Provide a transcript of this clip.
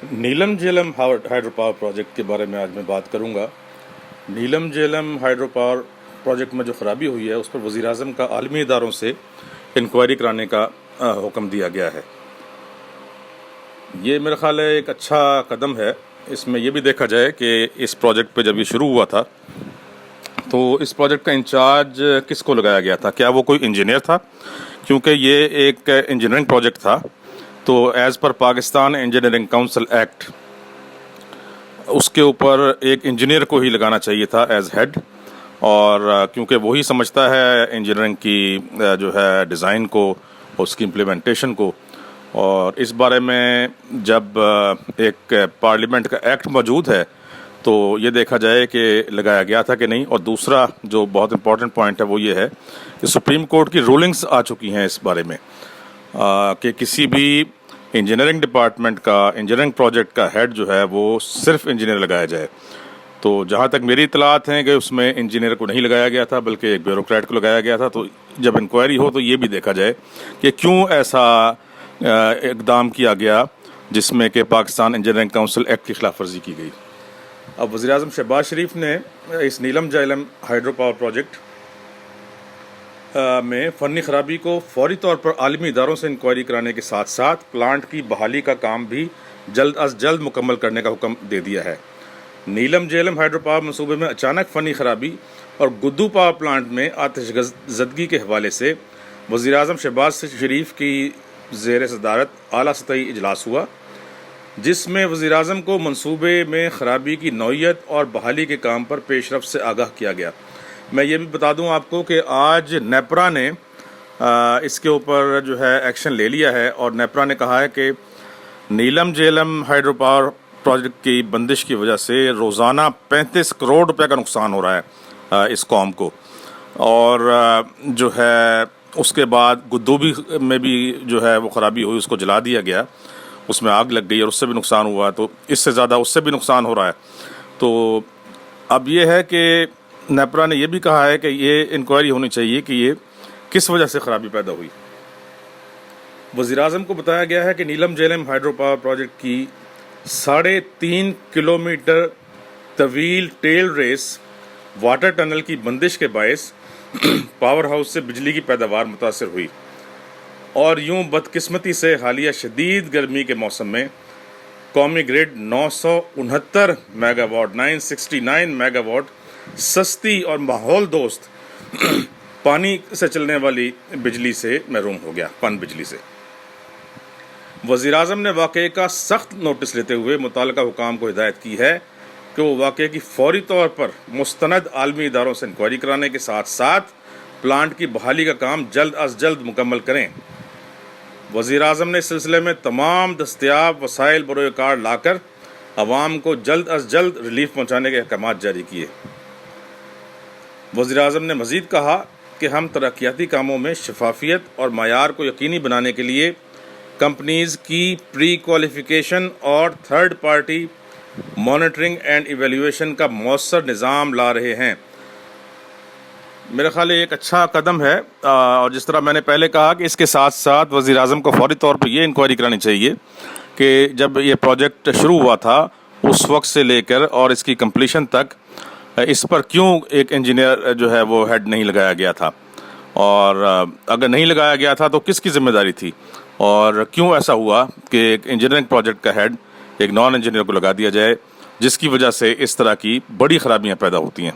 नीलम Jhelum hydro power project के बारे में आज मैं बात करूंगा। नीलम झेलम हाइड्रो पावर प्रोजेक्ट में जो ख़राबी हुई है उस पर वज़ीर आज़म का आलमी इदारों से इंक्वायरी कराने का हुक्म दिया गया है। ये मेरा ख़्याल है एक अच्छा कदम है। इसमें यह भी देखा जाए कि इस प्रोजेक्ट पे जब ये शुरू हुआ था तो इस प्रोजेक्ट का इंचार्ज किसको लगाया गया था? क्या वो कोई इंजीनियर था? क्योंकि ये एक इंजीनियरिंग प्रोजेक्ट था तो as per Pakistan engineering council act उसके ऊपर एक इंजीनियर को ही लगाना चाहिए था एज हेड, और क्योंकि वही समझता है इंजीनियरिंग की जो है डिज़ाइन को, उसकी इम्प्लीमेंटेशन को। और इस बारे में जब एक पार्लियामेंट का एक्ट मौजूद है तो ये देखा जाए कि लगाया गया था कि नहीं। और दूसरा जो बहुत इंपॉर्टेंट पॉइंट है वो ये है कि सुप्रीम कोर्ट की रूलिंग्स आ चुकी हैं इस बारे में कि किसी भी इंजीनियरिंग डिपार्टमेंट का इंजीनियरिंग प्रोजेक्ट का हेड जो है वो सिर्फ इंजीनियर लगाया जाए। तो जहाँ तक मेरी इतलात हैं कि उसमें इंजीनियर को नहीं लगाया गया था बल्कि एक ब्यूरोक्रेट को लगाया गया था। तो जब इंक्वायरी हो तो ये भी देखा जाए कि क्यों ऐसा इक़दाम किया गया जिसमें कि पाकिस्तान इंजीनियरिंग काउंसिल एक्ट की खिलाफ वर्जी की गई। अब वज़ीर आज़म शहबाज शरीफ ने इस नीलम झेलम हाइड्रो पावर प्रोजेक्ट में फ़नी ख़राबी को फौरी तौर पर आलमी इदारों से इंक्वायरी कराने के साथ साथ प्लांट की बहाली का काम भी जल्द अज जल्द मुकम्मल करने का हुक्म दे दिया है। नीलम झेलम हाइड्रो पावर मनसूबे में अचानक फ़नी ख़राबी और गुद्दू पावर प्लांट में आतिशज़दगी के हवाले से वज़ीर आज़म शहबाज शरीफ की ज़ेर सदारत आला सतही इजलास हुआ, जिसमें वज़ीर आज़म को मनसूबे में ख़राबी की नौइयत और बहाली के काम पर पेशरफ्त से आगाह किया गया। मैं ये भी बता दूं आपको कि आज नेपरा ने इसके ऊपर जो है एक्शन ले लिया है और नेपरा ने कहा है कि नीलम झेलम हाइड्रो पावर प्रोजेक्ट की बंदिश की वजह से रोज़ाना 35 करोड़ रुपए का नुकसान हो रहा है इस कौम को। और जो है उसके बाद गुद्दू में भी जो है वो ख़राबी हुई, उसको जला दिया गया, उसमें आग लग गई और उससे भी नुकसान हुआ। तो इससे ज़्यादा उससे भी नुकसान हो रहा है। तो अब ये है कि नेपरा ने यह भी कहा है कि ये इंक्वायरी होनी चाहिए कि ये किस वजह से ख़राबी पैदा हुई। वज़ीर आज़म को बताया गया है कि नीलम झेलम हाइड्रो पावर प्रोजेक्ट की 3.5 किलोमीटर तवील टेल रेस वाटर टनल की बंदिश के बायस पावर हाउस से बिजली की पैदावार मुतासर हुई। और यूं बदकिस्मती से हालिया शदीद गर्मी के मौसम में कौमी ग्रिड 969 मेगावाट 969 मेगावाट सस्ती और माहौल दोस्त पानी से चलने वाली बिजली से महरूम हो गया, पन बिजली से। वज़ीर आज़म ने वाक़े का सख्त नोटिस लेते हुए मुताल्लिका हुकाम को हिदायत की है कि वो वाक़े की फौरी तौर पर मुस्तनद आलमी इदारों से इंक्वायरी कराने के साथ साथ प्लांट की बहाली का काम जल्द अज जल्द मुकम्मल करें। वज़ीर आज़म ने इस सिलसिले में तमाम दस्तयाब वसाइल बरोए कार लाकर अवाम को जल्द अज जल्द रिलीफ पहुँचाने के अहकामात जारी किए। वज़ीर आज़म ने मज़ीद कहा कि हम तरक्याती कामों में शफाफियत और मयार को यकीनी बनाने के लिए कंपनीज़ की प्री क्वालिफ़िकेशन और third party monitoring and evaluation का मौसर निज़ाम ला रहे हैं। मेरा ख्याल एक अच्छा कदम है। और जिस तरह मैंने पहले कहा कि इसके साथ साथ वज़ीर आज़म को फौरी तौर पर यह इंक्वायरी करानी चाहिए कि जब ये प्रोजेक्ट शुरू हुआ था उस वक्त से लेकर और इसकी कंप्लीशन तक इस पर क्यों एक इंजीनियर जो है वो हेड नहीं लगाया गया था, और अगर नहीं लगाया गया था तो किसकी ज़िम्मेदारी थी, और क्यों ऐसा हुआ कि एक इंजीनियरिंग प्रोजेक्ट का हेड एक नॉन इंजीनियर को लगा दिया जाए जिसकी वजह से इस तरह की बड़ी ख़राबियाँ पैदा होती हैं।